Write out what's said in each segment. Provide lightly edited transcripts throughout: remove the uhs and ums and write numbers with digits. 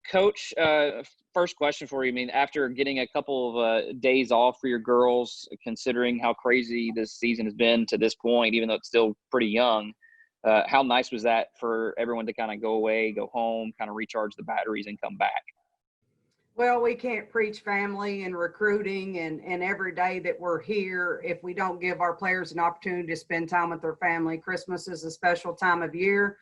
Coach, first question for you. I mean, after getting a couple of days off for your girls, considering how crazy this season has been to this point, even though it's still pretty young, how nice was that for everyone to kind of go away, go home, kind of recharge the batteries and come back? Well, we can't preach family and recruiting and every day that we're here if we don't give our players an opportunity to spend time with their family. Christmas is a special time of year.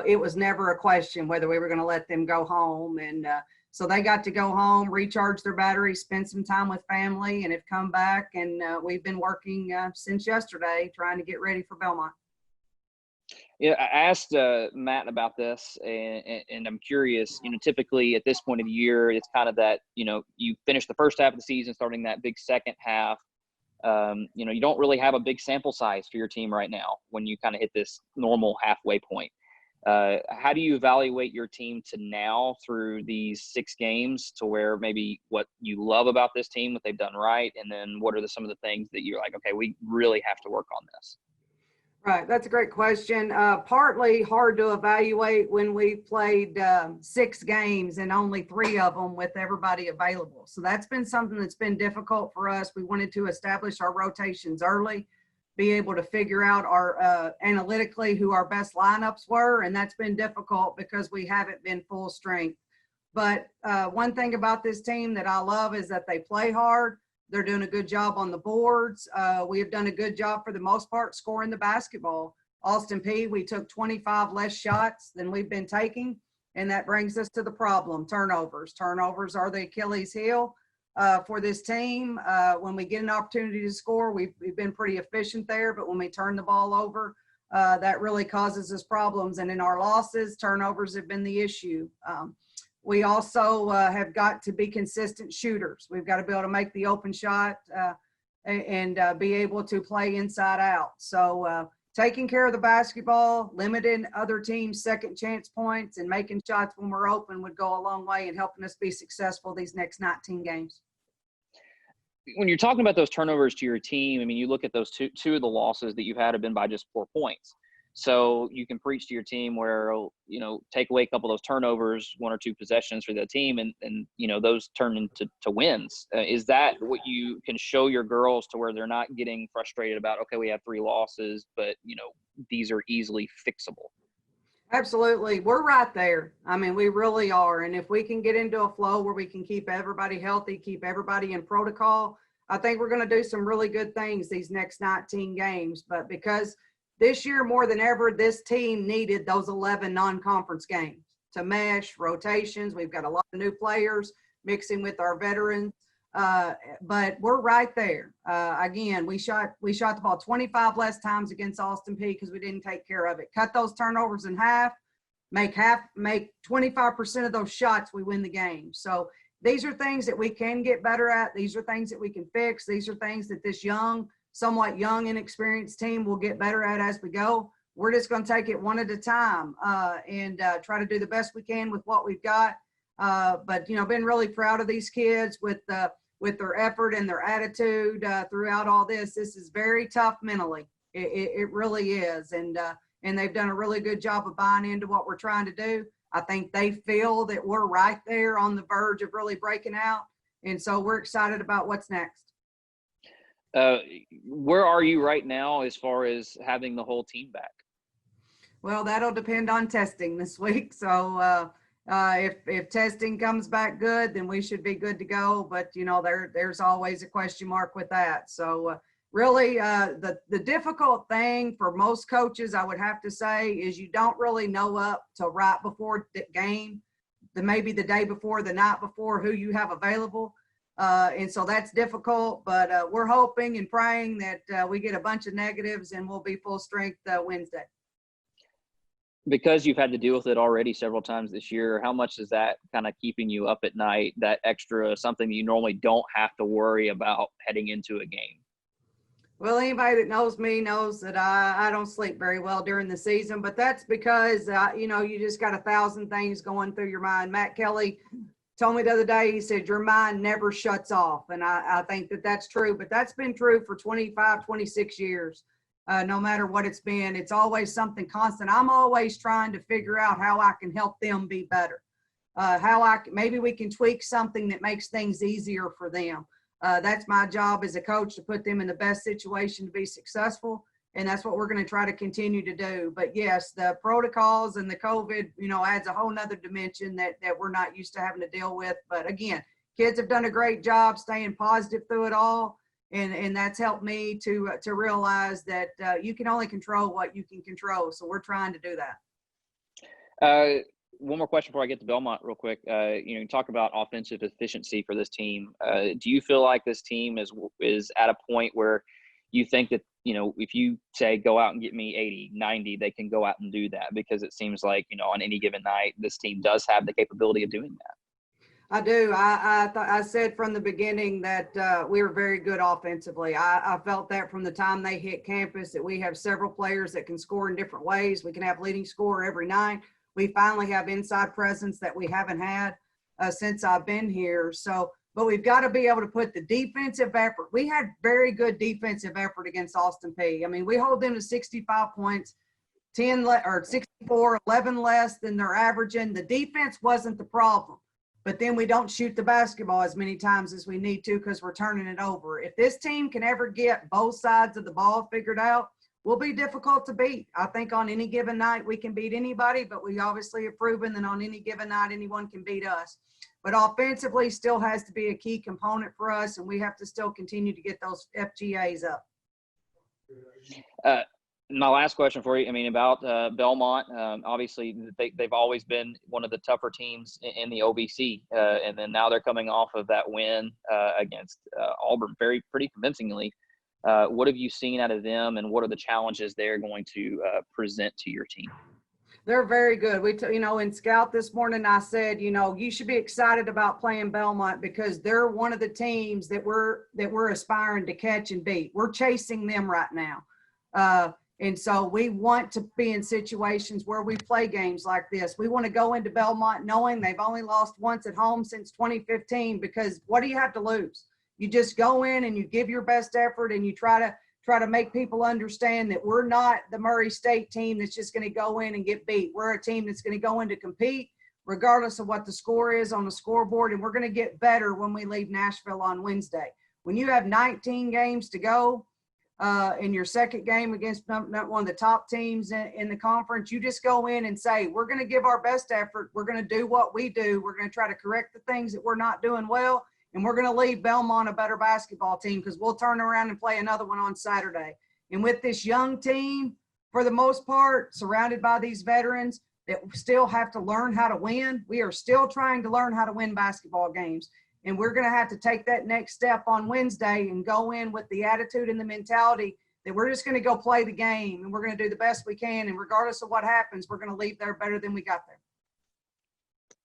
It was never a question whether we were going to let them go home. And so they got to go home, recharge their batteries, spend some time with family, and have come back. And we've been working since yesterday trying to get ready for Belmont. Yeah, I asked Matt about this, and I'm curious. Typically at this point of the year, it's kind of that. You finish the first half of the season, starting that big second half. You don't really have a big sample size for your team right now when you kind of hit this normal halfway point. How do you evaluate your team to now through these 6 games to where maybe what you love about this team, what they've done right, and then what are some of the things that you're like, okay, we really have to work on this? Right, that's a great question. Partly hard to evaluate when we played 6 games and only 3 of them with everybody available. So that's been something that's been difficult for us. We wanted to establish our rotations early, be able to figure out our analytically who our best lineups were, and that's been difficult because we haven't been full strength. But one thing about this team that I love is that they play hard. They're doing a good job on the boards. We have done a good job for the most part scoring the basketball. Austin Peay, we took 25 less shots than we've been taking, and that brings us to the problem, turnovers. Turnovers are the Achilles heel for this team. When we get an opportunity to score, we've been pretty efficient there, but when we turn the ball over, that really causes us problems. And in our losses, turnovers have been the issue. We also have got to be consistent shooters. We've got to be able to make the open shot and be able to play inside out. So taking care of the basketball, limiting other teams' second chance points, and making shots when we're open would go a long way in helping us be successful these next 19 games. When you're talking about those turnovers to your team, I mean, you look at those two of the losses that you've had have been by just 4 points. So you can preach to your team where, take away a couple of those turnovers, 1 or 2 possessions for the team, and those turn into wins. Is that what you can show your girls to where they're not getting frustrated about, okay, we have 3 losses, but, these are easily fixable? Absolutely. We're right there. I mean, we really are. And if we can get into a flow where we can keep everybody healthy, keep everybody in protocol, I think we're going to do some really good things these next 19 games. But because this year, more than ever, this team needed those 11 non-conference games to mesh, rotations. We've got a lot of new players mixing with our veterans, but we're right there. Again, we shot the ball 25 less times against Austin Peay because we didn't take care of it. Cut those turnovers in half, make 25% of those shots, we win the game. So these are things that we can get better at. These are things that we can fix. These are things that this somewhat young, inexperienced team will get better at as we go. We're just going to take it one at a time and try to do the best we can with what we've got. But been really proud of these kids with their effort and their attitude throughout all this. This is very tough mentally. It really is, and they've done a really good job of buying into what we're trying to do. I think they feel that we're right there on the verge of really breaking out, and so we're excited about what's next. Where are you right now as far as having the whole team back? Well, that'll depend on testing this week. So if testing comes back good, then we should be good to go. But there's always a question mark with that. So really, the difficult thing for most coaches, I would have to say, is you don't really know up till right before the game, maybe the day before, the night before, who you have available. And so that's difficult, but we're hoping and praying that we get a bunch of negatives and we'll be full strength Wednesday. Because you've had to deal with it already several times this year, how much is that kind of keeping you up at night, that extra something you normally don't have to worry about heading into a game? Well, anybody that knows me knows that I don't sleep very well during the season, but that's because, you just got 1,000 things going through your mind. Matt Kelly told me the other day, he said, your mind never shuts off. And I think that that's true, but that's been true for 25, 26 years. No matter what it's been, it's always something constant. I'm always trying to figure out how I can help them be better. maybe we can tweak something that makes things easier for them. That's my job as a coach, to put them in the best situation to be successful. And that's what we're going to try to continue to do. But yes, the protocols and the COVID, adds a whole nother dimension that we're not used to having to deal with. But again, kids have done a great job staying positive through it all. And that's helped me to realize that you can only control what you can control. So we're trying to do that. One more question before I get to Belmont real quick. You talk about offensive efficiency for this team. Do you feel like this team is at a point where you think that, if you say go out and get me 80, 90, they can go out and do that? Because it seems like, on any given night, this team does have the capability of doing that. I do. I said from the beginning that we were very good offensively. I felt that from the time they hit campus, that we have several players that can score in different ways. We can have leading scorer every night. We finally have inside presence that we haven't had since I've been here. But we've got to be able to put the defensive effort. We had very good defensive effort against Austin Peay. I mean, we hold them to 65 points, 64, 11 less than they're averaging. The defense wasn't the problem. But then we don't shoot the basketball as many times as we need to because we're turning it over. If this team can ever get both sides of the ball figured out, we'll be difficult to beat. I think on any given night we can beat anybody, but we obviously have proven that on any given night anyone can beat us. But offensively still has to be a key component for us, and we have to still continue to get those FGAs up. My last question for you, about Belmont. Obviously, they've always been one of the tougher teams in the OVC, and then now they're coming off of that win against Auburn pretty convincingly. What have you seen out of them, and what are the challenges they're going to present to your team? They're very good. In Scout this morning, I said, you should be excited about playing Belmont because they're one of the teams that we're aspiring to catch and beat. We're chasing them right now. And so we want to be in situations where we play games like this. We want to go into Belmont knowing they've only lost once at home since 2015, because what do you have to lose? You just go in and you give your best effort and you try to make people understand that we're not the Murray State team that's just going to go in and get beat. We're a team that's going to go in to compete regardless of what the score is on the scoreboard, and we're going to get better when we leave Nashville on Wednesday. When you have 19 games to go, in your second game against one of the top teams in the conference, you just go in and say, we're going to give our best effort. We're going to do what we do. We're going to try to correct the things that we're not doing well. And we're going to leave Belmont a better basketball team because we'll turn around and play another one on Saturday. And with this young team, for the most part, surrounded by these veterans that still have to learn how to win, we are still trying to learn how to win basketball games. And we're going to have to take that next step on Wednesday and go in with the attitude and the mentality that we're just going to go play the game and we're going to do the best we can. And regardless of what happens, we're going to leave there better than we got there.